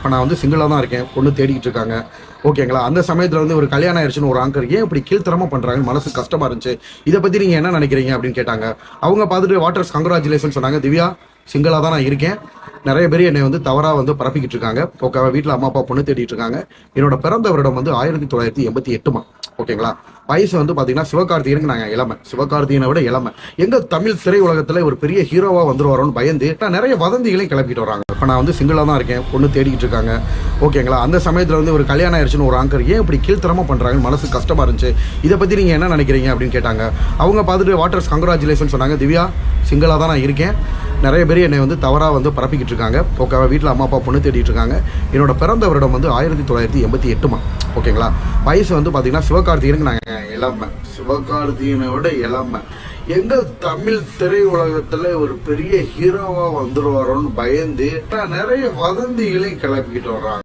இப்போ நான் வந்து சிங்கிளாக தான் இருக்கேன், பொண்ணு தேடிக்கிட்டு இருக்காங்க, ஓகேங்களா? அந்த சமயத்தில் வந்து ஒரு கல்யாணம் ஆயிடுச்சுன்னு ஒரு ஆங்கர் ஏன் இப்படி கீழ்த்தரமாக பண்ணுறாங்கன்னு மனசு கஷ்டமாக இருந்துச்சு. இதை பற்றி நீங்கள் என்ன நினைக்கிறீங்க அப்படின்னு கேட்டாங்க. அவங்க பார்த்துட்டு வாட்டர்ஸ் கங்க்ராச்சுலேஷன் சொன்னாங்க. திவ்யா, சிங்கிளாக தான் நான் இருக்கேன், நிறைய பேர் என்னை வந்து தவறாக வந்து பரப்பிக்கிட்டு இருக்காங்க, ஓகேவா? வீட்டில் அம்மா அப்பா பொண்ணு தேடிட்டு இருக்காங்க. என்னோட பிறந்த வருடம் வந்து 1988 ஓகேங்களா? வயசு வந்து பார்த்தீங்கன்னா சிவகார்த்திகேயனுக்கு நாங்கள் இளமை, சிவகார்த்திகேயனை விட இளமை. எங்க தமிழ் திரையுலகத்தில் ஒரு பெரிய ஹீரோவாக வந்துருவாரோன்னு பயந்து நிறைய வதந்திகளையும் கிளப்பிட்டு வராங்க. இப்போ நான் வந்து சிங்கிளாக தான் இருக்கேன், பொண்ணு தேடிக்கிட்டு இருக்காங்க, ஓகேங்களா? அந்த சமயத்தில் வந்து ஒரு கல்யாணம் ஆயிடுச்சுன்னு ஒரு ஆங்கர் ஏன் இப்படி கீழ்த்தரமாக பண்ணுறாங்கன்னு மனசு கஷ்டமாக இருந்துச்சு. இதை பற்றி நீங்கள் என்ன நினைக்கிறீங்க அப்படின்னு கேட்டாங்க. அவங்க பார்த்துட்டு வாட்டர்ஸ் கங்க்ராச்சுலேஷன் சொன்னாங்க. திவ்யா, சிங்கிளாக தான் நான் இருக்கேன், நிறைய பேர் என்னை வந்து தவறாக வந்து பரப்பிக்கிட்டு இருக்காங்க, ஓகேவா? வீட்டில் அம்மா அப்பா பொண்ணு தேடிட்டு இருக்காங்க. என்னோட பிறந்த வருடம் வந்து 1988 ஓகேங்களா? வயசு வந்து பார்த்தீங்கன்னா சிவகார்த்திகேயனுக்கு நாங்கள் இளமை, சிவகார்த்திகேயனை விட இளமை. எங்க தமிழ் திரையுலகத்துல ஒரு பெரிய ஹீரோவா வந்துருவாரோன்னு பயந்து நிறைய வதந்திகளையும் கிளப்பிக்கிட்டு வர்றாங்க.